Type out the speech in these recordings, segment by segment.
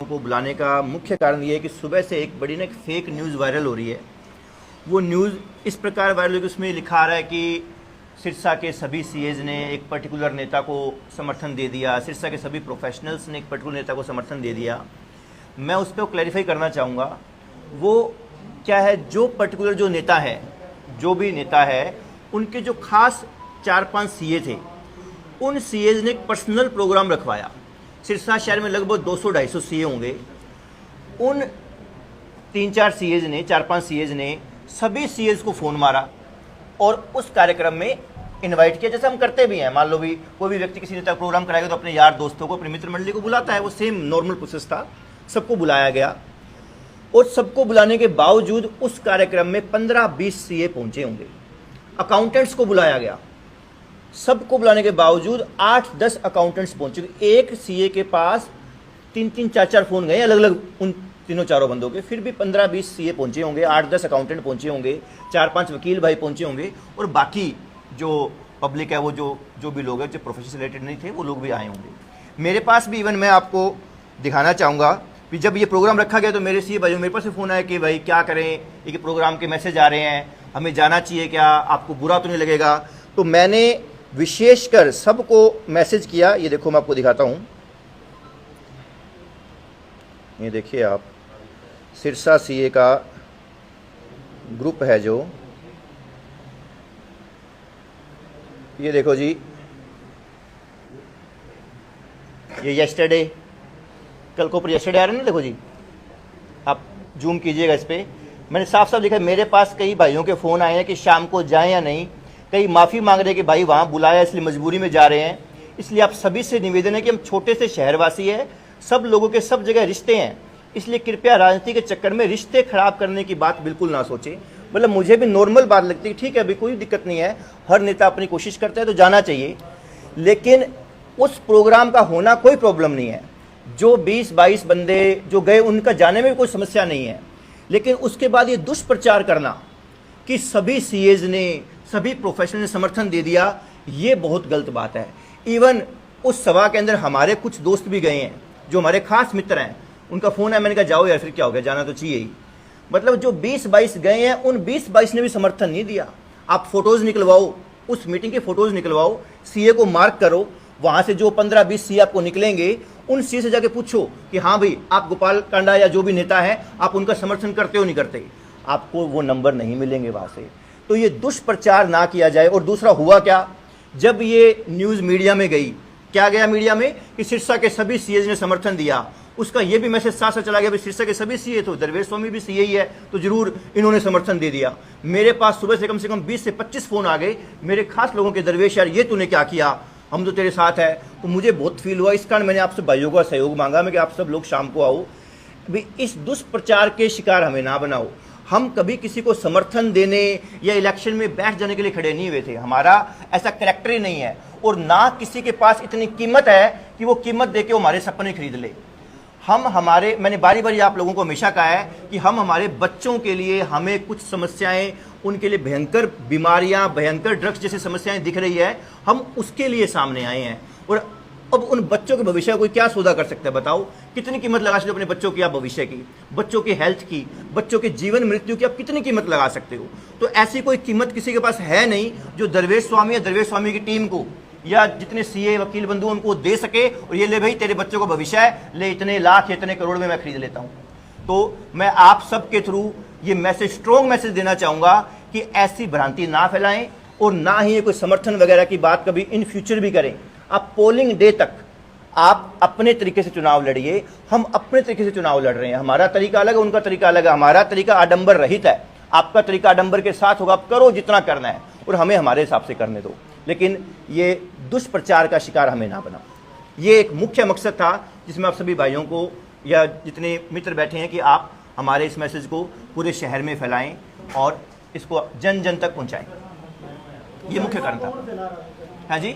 को बुलाने का मुख्य कारण ये है कि सुबह से एक बड़ी एक फेक न्यूज़ वायरल हो रही है। वो न्यूज़ इस प्रकार वायरल हो कि उसमें लिखा आ रहा है कि सिरसा के सभी सीएज ने एक पर्टिकुलर नेता को समर्थन दे दिया, सिरसा के सभी प्रोफेशनल्स ने एक पर्टिकुलर नेता को समर्थन दे दिया। मैं उस पर क्लैरिफाई करना चाहूँगा, वो क्या है, जो पर्टिकुलर जो नेता है, जो भी नेता है, उनके जो खास 4-5 सीए थे, उन सीएज ने एक पर्सनल प्रोग्राम रखवाया। सिरसा शहर में लगभग 200-250 सीए होंगे। उन 3-4 सीएज ने, 4-5 सीएज ने सभी सीएज को फ़ोन मारा और उस कार्यक्रम में इनवाइट किया, जैसे हम करते भी हैं। मान लो भी कोई भी व्यक्ति किसी नेता का प्रोग्राम कराएगा तो अपने यार दोस्तों को, अपनी मित्र मंडली को बुलाता है। वो सेम नॉर्मल प्रोसेस था, सबको बुलाया गया और सबको बुलाने के बावजूद उस कार्यक्रम में 15-20 सीए पहुंचे होंगे। अकाउंटेंट्स को बुलाया गया, सबको बुलाने के बावजूद 8-10 अकाउंटेंट्स पहुंचे। एक सीए के पास 3-3, 4-4 फ़ोन गए अलग अलग उन तीनों चारों बंदों के, फिर भी 15-20 सीए पहुंचे होंगे, 8-10 अकाउंटेंट पहुंचे होंगे, 4-5 वकील भाई पहुंचे होंगे और बाकी जो पब्लिक है, वो जो भी लोग हैं जो प्रोफेशन से रिलेटेड नहीं थे, वो लोग भी आए होंगे। मेरे पास भी इवन मैं आपको दिखाना चाहूँगा कि जब ये प्रोग्राम रखा गया तो मेरे सीए भाइयों मेरे पास से फ़ोन आया कि भाई क्या करें, ये प्रोग्राम के मैसेज आ रहे हैं, हमें जाना चाहिए क्या, आपको बुरा तो नहीं लगेगा। तो मैंने विशेषकर सबको मैसेज किया। ये देखो, मैं आपको दिखाता हूँ, ये देखिए आप, सिरसा सीए का ग्रुप है जो, ये देखो जी, ये येस्टरडे, कल को ऊपर येस्टरडे आ रहे हैं ना, देखो जी, आप जूम कीजिएगा इस पर। मैंने साफ साफ लिखा है, मेरे पास कई भाइयों के फ़ोन आए हैं कि शाम को जाएं या नहीं, कई माफ़ी मांग रहे हैं कि भाई वहाँ बुलाया इसलिए मजबूरी में जा रहे हैं। इसलिए आप सभी से निवेदन है कि हम छोटे से शहरवासी हैं, सब लोगों के सब जगह रिश्ते हैं, इसलिए कृपया राजनीति के चक्कर में रिश्ते खराब करने की बात बिल्कुल ना सोचें। मतलब मुझे भी नॉर्मल बात लगती है, ठीक है अभी कोई दिक्कत नहीं है, हर नेता अपनी कोशिश करता है तो जाना चाहिए, लेकिन उस प्रोग्राम का होना कोई प्रॉब्लम नहीं है। जो 20-22 बंदे जो गए उनका जाने में भी कोई समस्या नहीं है, लेकिन उसके बाद ये दुष्प्रचार करना कि सभी सीएज ने, सभी प्रोफेशनल ने समर्थन दे दिया, ये बहुत गलत बात है। इवन उस सभा के अंदर हमारे कुछ दोस्त भी गए हैं जो हमारे खास मित्र हैं, उनका फ़ोन है, मैंने कहा जाओ यार, फिर क्या हो गया, जाना तो चाहिए ही। मतलब जो 20-22 गए हैं, उन 20-22 ने भी समर्थन नहीं दिया। आप फोटोज़ निकलवाओ, उस मीटिंग के फोटोज़ निकलवाओ, सीए को मार्क करो, वहाँ से जो 15-20 सीए आपको निकलेंगे, उन सीए से जाके पूछो कि हाँ भाई आप गोपाल कांडा या जो भी नेता है, आप उनका समर्थन करते हो नहीं करते, आपको वो नंबर नहीं मिलेंगे वहाँ से। तो ये दुष्प्रचार ना किया जाए। और दूसरा हुआ क्या, जब ये न्यूज़ मीडिया में गई, क्या गया मीडिया में कि सिरसा के सभी सीए ने समर्थन दिया, उसका ये भी मैसेज साथ साथ चला गया, सिरसा के सभी सीए, तो दरवेश स्वामी भी सीए ही है, तो जरूर इन्होंने समर्थन दे दिया। मेरे पास सुबह से कम 20 से 25 फ़ोन आ गए मेरे खास लोगों के, दरवेश यार ये तूने क्या किया, हम तो तेरे साथ है। तो मुझे बहुत फील हुआ, इस कारण मैंने आपसे भाइयों का सहयोग मांगा, मैं कि आप सब लोग शाम को आओ। भाई इस दुष्प्रचार के शिकार हमें ना बनाओ। हम कभी किसी को समर्थन देने या इलेक्शन में बैठ जाने के लिए खड़े नहीं हुए थे, हमारा ऐसा कैरेक्टर ही नहीं है, और ना किसी के पास इतनी कीमत है कि वो कीमत दे के हमारे सपने खरीद ले। मैंने बारी बारी आप लोगों को हमेशा कहा है कि हम हमारे बच्चों के लिए, हमें कुछ समस्याएं, उनके लिए भयंकर बीमारियां, भयंकर ड्रग्स जैसी समस्याएं दिख रही है, हम उसके लिए सामने आए हैं। और अब उन बच्चों के भविष्य का कोई क्या सौदा कर सकता है, बताओ, कितनी कीमत लगा सकते हो अपने बच्चों की, आप भविष्य की, बच्चों की हेल्थ की, बच्चों के जीवन मृत्यु की आप कितनी कीमत लगा सकते हो। तो ऐसी कोई कीमत किसी के पास है नहीं जो दरवेश स्वामी या दरवेश स्वामी की टीम को या जितने सीए वकील बंधु उनको दे सके और ये ले भाई तेरे बच्चों का भविष्य है, ले इतने लाख इतने करोड़ में मैं खरीद लेता हूँ। तो मैं आप सबके थ्रू ये मैसेज, स्ट्रॉन्ग मैसेज देना चाहूँगा कि ऐसी भ्रांति ना फैलाएं और ना ही ये कोई समर्थन वगैरह की बात कभी इन फ्यूचर भी करें। आप पोलिंग डे तक आप अपने तरीके से चुनाव लड़िए, हम अपने तरीके से चुनाव लड़ रहे हैं, हमारा तरीका अलग है, उनका तरीका अलग है, हमारा तरीका आडंबर रहित है, आपका तरीका आडंबर के साथ होगा। आप करो जितना करना है और हमें हमारे हिसाब से करने दो, लेकिन ये दुष्प्रचार का शिकार हमें ना बनाओ। ये एक मुख्य मकसद था जिसमें आप सभी भाइयों को या जितने मित्र बैठे हैं कि आप हमारे इस मैसेज को पूरे शहर में फैलाएं और इसको जन जन तक पहुंचाएं। ये मुख्य कारण था। हाँ जी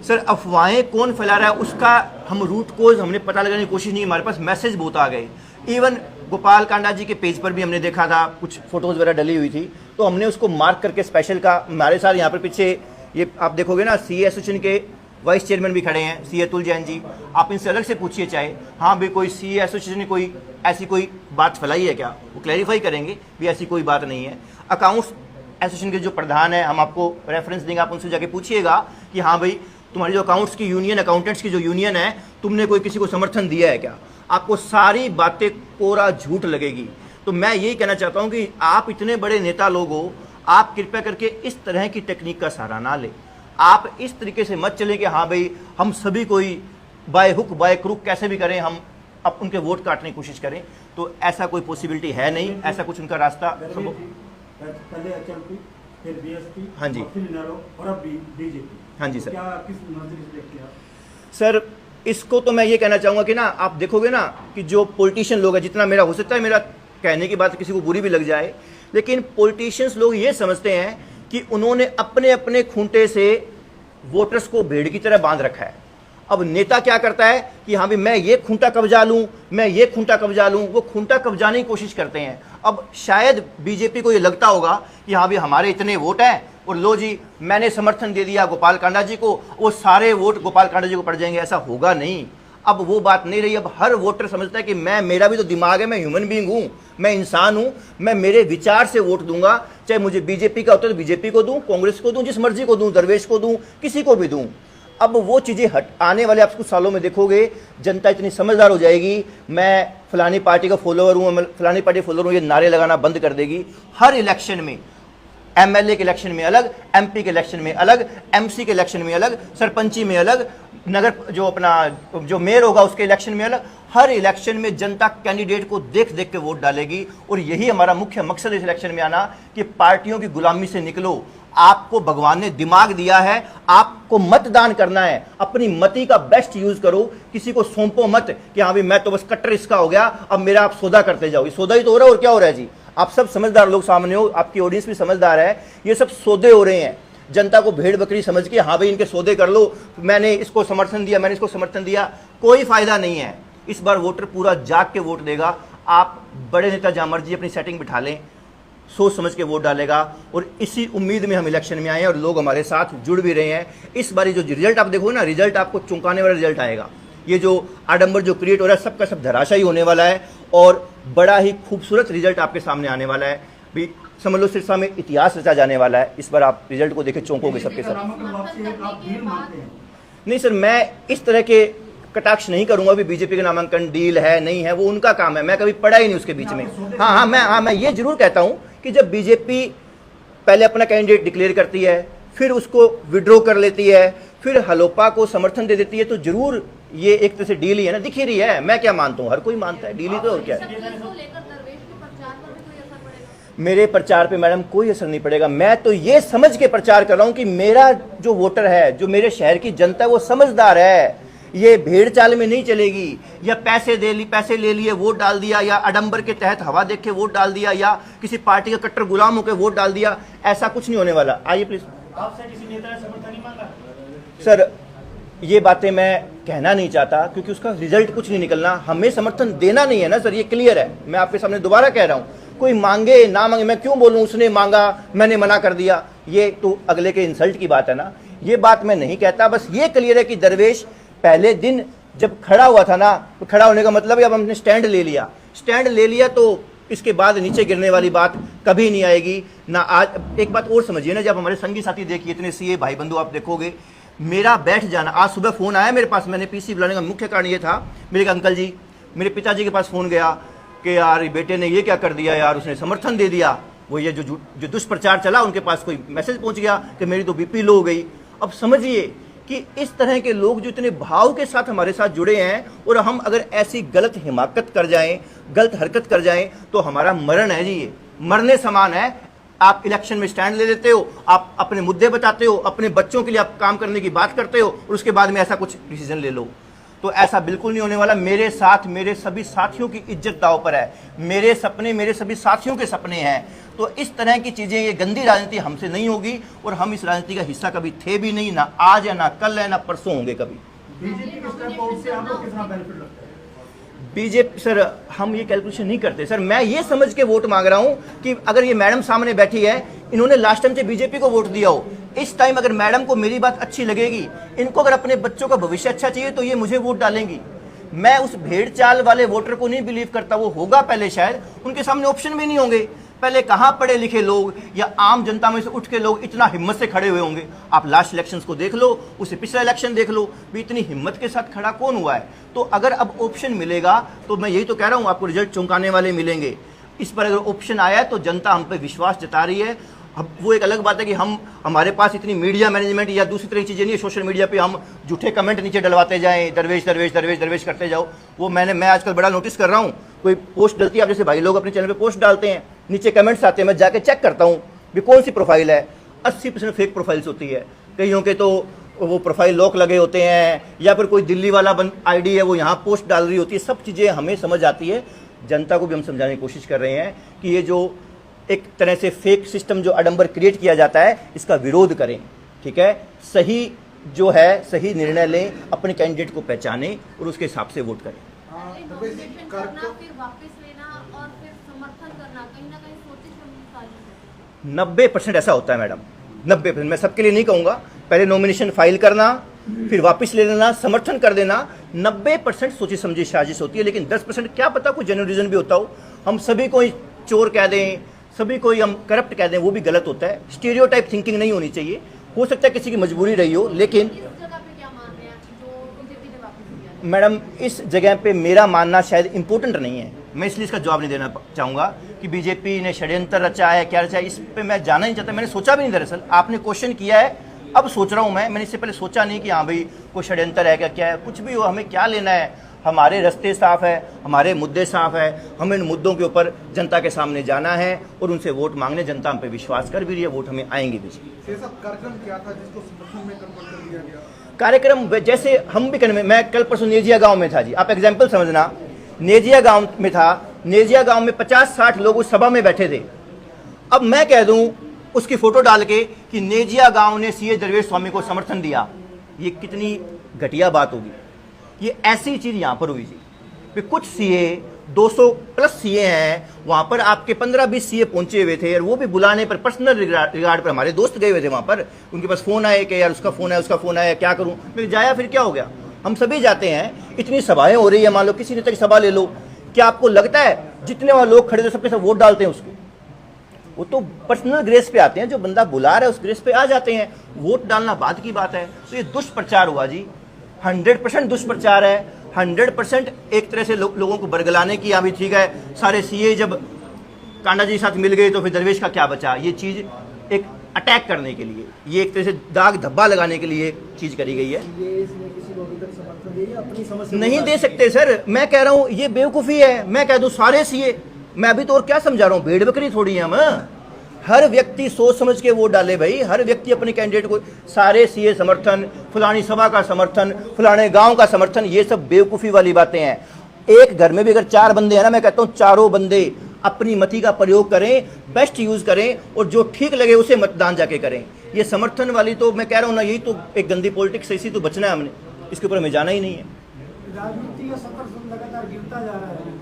सर, अफवाहें कौन फैला रहा है उसका हम रूट कोज हमने पता लगाने की कोशिश नहीं, हमारे पास मैसेज बहुत आ गए। इवन गोपाल कांडा जी के पेज पर भी हमने देखा था, कुछ फोटोज़ वगैरह डली हुई थी, तो हमने उसको मार्क करके स्पेशल का, हमारे साथ यहाँ पर पीछे ये आप देखोगे ना, सीए एसोसिएशन के वाइस चेयरमैन भी खड़े हैं सी अतुल जैन जी, आप इनसे अलग से पूछिए चाहे, हाँ भाई कोई सी एसोसिएशन ने कोई ऐसी कोई बात फैलाई है क्या, वो क्लैरिफाई करेंगे भी ऐसी कोई बात नहीं है। अकाउंट्स एसोसिएशन के जो प्रधान है, हम आपको रेफरेंस देंगे, आप उनसे जाके पूछिएगा कि हाँ भाई तुम्हारी जो अकाउंट्स की यूनियन, अकाउंटेंट्स की जो यूनियन है, तुमने कोई किसी को समर्थन दिया है क्या, आपको सारी बातें कोरा झूठ लगेगी। तो मैं यही कहना चाहता हूँ कि आप इतने बड़े नेता लोग हो, आप कृपया करके इस तरह की टेक्निक का सहारा ना लें। आप इस तरीके से मत चलें कि हाँ भाई हम सभी कोई बाय हुक बाय क्रुक कैसे भी करें हम अब उनके वोट काटने की कोशिश करें, तो ऐसा कोई पॉसिबिलिटी है नहीं, ऐसा कुछ उनका रास्ता पहले HMP, फिर BSP, हाँ जी, फिर इनेलो और अब BJP। हाँ जी सर। क्या किस नजरिए से देखते हैं आप? सर इसको तो मैं ये कहना चाहूँगा कि ना आप देखोगे ना कि जो पॉलिटिशियन लोग हैं, जितना मेरा हो सकता है मेरा कहने की बात किसी को बुरी भी लग जाए, लेकिन पॉलिटिशियंस लोग ये समझते हैं कि उन्होंने अपने अपने खूंटे से वोटर्स को भेड़ की तरह बांध रखा है। अब नेता क्या करता है कि हाँ भाई मैं ये खूंटा कब्जा लूँ, मैं ये खूंटा कब्जा लूँ, वो खूंटा कब्जाने की कोशिश करते हैं। अब शायद बीजेपी को ये लगता होगा कि हाँ भाई हमारे इतने वोट हैं और लो जी मैंने समर्थन दे दिया गोपाल कांडा जी को, वो सारे वोट गोपाल कांडा जी को पड़ जाएंगे, ऐसा होगा नहीं। अब वो बात नहीं रही। अब हर वोटर समझता है कि मेरा भी तो दिमाग है, मैं ह्यूमन बीइंग हूँ, मैं इंसान हूँ, मैं मेरे विचार से वोट दूंगा, चाहे मुझे बीजेपी का होता है तो बीजेपी को दूं, कांग्रेस को दूं, जिस मर्जी को दूं, दरवेश को दूं, किसी को भी दूं। अब वो चीज़ें आने वाले आप कुछ सालों में देखोगे जनता इतनी समझदार हो जाएगी, मैं फलानी पार्टी का फॉलोअर हूँ, फलानी पार्टी फॉलोअर हूँ, ये नारे लगाना बंद कर देगी। हर इलेक्शन में, एमएलए के इलेक्शन में अलग, एमपी के इलेक्शन में अलग, एमसी के इलेक्शन में अलग, सरपंची में अलग, नगर जो अपना जो मेयर होगा उसके इलेक्शन में अलग, हर इलेक्शन में जनता कैंडिडेट को देख देख के वोट डालेगी। और यही हमारा मुख्य मकसद इस इलेक्शन में आना कि पार्टियों की गुलामी से निकलो। आपको भगवान ने दिमाग दिया है, आपको मतदान करना है, अपनी मति का बेस्ट यूज करो, किसी को सौंपो मत कि हाँ भाई मैं तो बस कट्टर इसका हो गया, अब मेरा आप सौदा करते जाओ। ये सौदा ही तो हो रहा है, और क्या हो रहा है जी? आप सब समझदार लोग सामने हो, आपकी ऑडियंस भी समझदार है, ये सब सौदे हो रहे हैं। जनता को भेड़ बकरी समझ के हाँ भाई इनके सौदे कर लो, मैंने इसको समर्थन दिया, मैंने इसको समर्थन दिया, कोई फायदा नहीं है। इस बार वोटर पूरा जाग के वोट देगा। आप बड़े नेता जहां मर्जी अपनी सेटिंग बिठा लें, सोच समझ के वोट डालेगा। और इसी उम्मीद में हम इलेक्शन में आए हैं और लोग हमारे साथ जुड़ भी रहे हैं। इस बार जो रिजल्ट आप देखो ना, रिजल्ट आपको चौंकाने वाला रिजल्ट आएगा। ये जो आडंबर जो क्रिएट हो रहा है सबका सब धराशायी होने वाला है और बड़ा ही खूबसूरत रिजल्ट आपके सामने आने वाला है। भी समझ लो सिरसा में इतिहास रचा जाने वाला है। इस बार आप रिजल्ट को देखे चौंकोगे सबके सब। नहीं सर, मैं इस तरह के कटाक्ष नहीं करूंगा भी बीजेपी का नामांकन डील है नहीं है, वो उनका काम है, मैं कभी पढ़ा ही नहीं उसके बीच में। मैं ये जरूर कहता हूं कि जब बीजेपी पहले अपना कैंडिडेट डिक्लेयर करती है, फिर उसको विड्रॉ कर लेती है, फिर हलोपा को समर्थन दे देती है, तो जरूर ये एक तरह से डील ही है ना, दिख ही रही है। मैं क्या मानता हूँ, हर कोई मानता है डील ही तो, और क्या है। मेरे प्रचार पे मैडम कोई असर नहीं पड़ेगा। मैं तो ये समझ के प्रचार कर रहा हूं कि मेरा जो वोटर है, जो मेरे शहर की जनता है, वो समझदार है। ये भेड़ चाल में नहीं चलेगी, या पैसे ले लिए वोट डाल दिया, या आडंबर के तहत हवा देख के वोट डाल दिया, या किसी पार्टी का कट्टर गुलाम होकर वोट डाल दिया। ऐसा कुछ नहीं होने वाला। आइए प्लीज। आपसे किसी नेता ने समर्थन नहीं मांगा? सर ये बातें मैं कहना नहीं चाहता क्योंकि उसका रिजल्ट कुछ नहीं निकलना। हमें समर्थन देना नहीं है ना सर, ये क्लियर है। मैं आपके सामने दोबारा कह रहा हूं, कोई मांगे ना मांगे मैं क्यों बोलूं उसने मांगा मैंने मना कर दिया, ये तो अगले के इंसल्ट की बात है ना। ये बात मैं नहीं कहता। बस ये क्लियर है कि दरवेश पहले दिन जब खड़ा हुआ था ना, तो खड़ा होने का मतलब है अब हमने स्टैंड ले लिया। स्टैंड ले लिया तो इसके बाद नीचे गिरने वाली बात कभी नहीं आएगी ना। आज एक बात और समझिए ना, जब हमारे संगी साथी देखिए इतने सीए भाई बंधु आप देखोगे, मेरा बैठ जाना, आज सुबह फोन आया मेरे पास, मैंने पीसी बुलाने का मुख्य कारण ये था, मेरे अंकल जी, मेरे पिताजी के पास फोन गया कि यार बेटे ने ये क्या कर दिया यार, उसने समर्थन दे दिया। वो ये जो दुष्प्रचार चला, उनके पास कोई मैसेज पहुंच गया कि मेरी तो बीपी लो हो गई। अब समझिए कि इस तरह के लोग जो इतने भाव के साथ हमारे साथ जुड़े हैं, और हम अगर ऐसी गलत हिमाकत कर जाएं, गलत हरकत कर जाएं, तो हमारा मरण है जी, ये मरने समान है। आप इलेक्शन में स्टैंड ले लेते हो, आप अपने मुद्दे बताते हो, अपने बच्चों के लिए आप काम करने की बात करते हो, और उसके बाद में ऐसा कुछ डिसीजन ले लो, तो ऐसा बिल्कुल नहीं होने वाला। मेरे साथ मेरे सभी साथियों की इज्जत दांव पर है, मेरे सपने मेरे सभी साथियों के सपने हैं। तो इस तरह की चीजें, ये गंदी राजनीति हमसे नहीं होगी, और हम इस राजनीति का हिस्सा कभी थे भी नहीं, ना आज है, ना कल है, ना परसों होंगे कभी। बीजेपी के स्टेप आउट से आपको कितना बेनिफिट लगता है? बीजेपी सर, हम ये कैलकुलेशन नहीं करते सर। मैं ये समझ के वोट मांग रहा हूं कि अगर ये मैडम सामने बैठी है, इन्होंने लास्ट टाइम से बीजेपी को वोट दिया हो, इस टाइम अगर मैडम को मेरी बात अच्छी लगेगी, इनको अगर अपने बच्चों का भविष्य अच्छा चाहिए तो ये मुझे वोट डालेंगी। मैं उस भेड़ चाल वाले वोटर को नहीं बिलीव करता, वो होगा पहले शायद, उनके सामने ऑप्शन भी नहीं होंगे। पहले कहाँ पढ़े लिखे लोग या आम जनता में से उठ के लोग इतना हिम्मत से खड़े हुए होंगे? आप लास्ट इलेक्शंस को देख लो, उससे पिछला इलेक्शन देख लो, भी इतनी हिम्मत के साथ खड़ा कौन हुआ है? तो अगर अब ऑप्शन मिलेगा तो मैं यही तो कह रहा हूँ, आपको रिजल्ट चौंकाने वाले मिलेंगे। इस पर अगर ऑप्शन आया है तो जनता हम पे विश्वास जता रही है। अब वो एक अलग बात है कि हमारे पास इतनी मीडिया मैनेजमेंट या दूसरी तरह की चीज़ें नहीं है, सोशल मीडिया पे हम झूठे कमेंट नीचे डलवाते जाएं, दरवेश दरवेश दरवेश दरवेश करते जाओ। वो मैं आजकल बड़ा नोटिस कर रहा हूँ, कोई पोस्ट डलती है, आप जैसे भाई लोग अपने चैनल पे पोस्ट डालते हैं, नीचे कमेंट्स आते हैं, मैं जाके चेक करता हूँ भी कौन सी प्रोफाइल है। 80% फेक प्रोफाइल्स होती है, कईयों के तो वो प्रोफाइल लॉक लगे होते हैं, या फिर कोई दिल्ली वाला आईडी है वो यहाँ पोस्ट डाल रही होती है। सब चीज़ें हमें समझ आती है, जनता को भी हम समझाने की कोशिश कर रहे हैं कि ये जो एक तरह से फेक सिस्टम जो आडंबर क्रिएट किया जाता है, इसका विरोध करें। ठीक है, सही जो है सही निर्णय लें, अपने कैंडिडेट को पहचानें और उसके हिसाब से वोट करें। नॉमिनेशन करना, फिर वापस लेना और फिर समर्थन करना, कहीं ना कहीं सोचे समझी साजिश है। 90% ऐसा होता है मैडम, 90%। मैं सबके लिए नहीं कहूँगा, पहले नॉमिनेशन फाइल करना, फिर वापस ले लेना, समर्थन कर देना, 90% सोची समझी साजिश होती है। लेकिन 10% क्या पता कोई जेन्युइन रीजन भी होता हो, हम सभी को चोर कह दें, सभी को हम करप्ट कह दें, वो भी गलत होता है। स्टीरियोटाइप थिंकिंग नहीं होनी चाहिए। हो सकता है किसी की मजबूरी रही हो, लेकिन इस जगह पे क्या मान रहे हैं जो बीजेपी ने वापस लिया? मैडम इस जगह पे मेरा मानना शायद इम्पोर्टेंट नहीं है, मैं इसलिए इसका जवाब नहीं देना चाहूँगा कि बीजेपी ने षड्यंत्र रचा है, क्या रचा है, इस पे मैं जाना नहीं चाहता। मैंने सोचा भी नहीं, दरअसल आपने क्वेश्चन किया है, अब सोच रहा हूँ मैंने इससे पहले सोचा नहीं कि हाँ भाई कोई षड्यंत्र है क्या है। कुछ भी हो, हमें क्या लेना है, हमारे रास्ते साफ है, हमारे मुद्दे साफ है, हमें इन मुद्दों के ऊपर जनता के सामने जाना है और उनसे वोट मांगने। जनता हम पे विश्वास कर भी रही है, वोट हमें आएंगे भी। कार्यक्रम क्या था जिसको समर्थन में कन्वर्ट कर दिया गया? कार्यक्रम जैसे हम भी करने में, मैं कल परसों नेजिया गांव में था जी, आप एग्जाम्पल समझना, नेजिया गांव में था, नेजिया गांव में 50-60 लोग उस सभा में बैठे थे। अब मैं कह दूं उसकी फोटो डाल के कि नेजिया गांव ने सीए दरवेश स्वामी को समर्थन दिया, ये कितनी घटिया बात होगी। ये ऐसी चीज यहां पर हुई जी, कुछ सीए 200 प्लस सीए हैं, वहां पर आपके 15-20 सीए पहुंचे हुए थे और वो भी बुलाने पर, पर्सनल रिगार्ड पर, हमारे दोस्त गए हुए थे वहां पर, उनके पास फोन आए कि यार उसका फोन है, उसका फोन आया, क्या करूं मैं? जाया फिर क्या हो गया, हम सभी जाते हैं, इतनी सभाएं हो रही है, मान लो किसी नेता की सभा ले लो, क्या आपको लगता है जितने वहां लोग खड़े थे सबके सब वोट डालते हैं उसको? वो तो पर्सनल ग्रेस पे आते हैं, जो बंदा बुला रहा है उस ग्रेस पे आ जाते हैं, वोट डालना बाद की बात है। तो ये दुष्प्रचार हुआ जी, 100% दुष्प्रचार है, 100% एक तरह से लोगों को बरगलाने की। अभी ठीक है, सारे सीए जब कांडा जी के साथ मिल गए तो फिर दरवेश का क्या बचा, ये चीज एक अटैक करने के लिए, ये एक तरह से दाग धब्बा लगाने के लिए चीज करी गई है। ये इसने किसी को अभी तक समर्थन दिया या अपनी समझ से नहीं दे सकते सर, मैं कह रहा हूं ये बेवकूफ़ी है। मैं कह दूं सारे सीए, मैं अभी तो और क्या समझा रहा हूं, भेड़ बकरी थोड़ी है हम। हर व्यक्ति सोच समझ के वोट डाले भाई, हर व्यक्ति अपने कैंडिडेट को, सारे सीए समर्थन, फलानी सभा का समर्थन, फलाने गांव का समर्थन, ये सब बेवकूफ़ी वाली बातें हैं। एक घर में भी अगर 4 बंदे हैं ना, मैं कहता हूं चारों बंदे अपनी मति का प्रयोग करें, बेस्ट यूज करें और जो ठीक लगे उसे मतदान जाके करें। ये समर्थन वाली तो मैं कह रहा हूं ना, यही तो एक गंदी पॉलिटिक्स है, इसी तो बचना है हमने, इसके ऊपर हमें जाना ही नहीं है। राजनीति का सफर लगातार गिरता जा रहा है,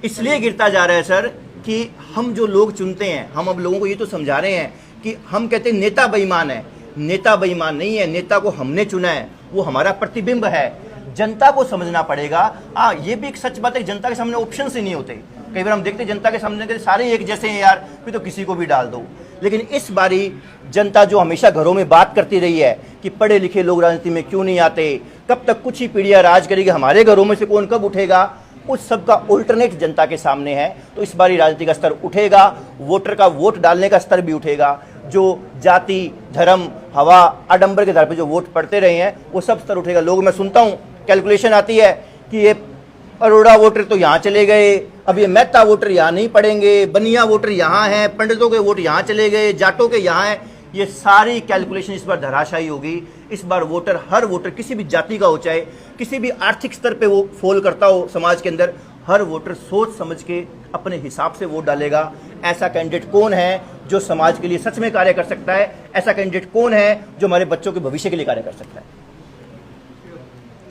इसलिए गिरता जा रहा है सर कि हम जो लोग चुनते हैं, हम अब लोगों को ये तो समझा रहे हैं कि हम कहते हैं नेता बेईमान है, नेता बेईमान नहीं है, नेता को हमने चुना है, वो हमारा प्रतिबिंब है। जनता को समझना पड़ेगा। हाँ, ये भी एक सच बात है, जनता के सामने ऑप्शन ही नहीं होते। कई बार हम देखते हैं जनता के सामने सारे एक जैसे हैं यार, फिर तो किसी को भी डाल दो। लेकिन इस बारी जनता जो हमेशा घरों में बात करती रही है कि पढ़े लिखे लोग राजनीति में क्यों नहीं आते, कब तक कुछ ही पीढ़ियां राज करेगी, हमारे घरों में से कौन कब उठेगा, उस सब का अल्टरनेट जनता के सामने है। तो इस बारी राजनीति का स्तर उठेगा, वोटर का वोट डालने का स्तर भी उठेगा। जो जाति, धर्म, हवा, आडंबर के आधार पर जो वोट पड़ते रहे हैं वो सब स्तर उठेगा। लोग, मैं सुनता हूँ कैलकुलेशन आती है कि ये अरोड़ा वोटर तो यहाँ चले गए, अब ये मेहता वोटर यहाँ नहीं पड़ेंगे, बनिया वोटर यहाँ हैं, पंडितों के वोट यहाँ चले गए, जाटों के यहाँ हैं। ये सारी कैलकुलेशन इस बार धराशायी होगी। इस बार वोटर, हर वोटर किसी भी जाति का हो, चाहे किसी भी आर्थिक स्तर पे वो फॉल करता हो समाज के अंदर, हर वोटर सोच समझ के अपने हिसाब से वोट डालेगा। ऐसा कैंडिडेट कौन है जो समाज के लिए सच में कार्य कर सकता है, ऐसा कैंडिडेट कौन है जो हमारे बच्चों के भविष्य के लिए कार्य कर सकता है।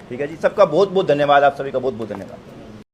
ठीक है जी, सबका बहुत बहुत धन्यवाद, आप सभी का बहुत बहुत धन्यवाद।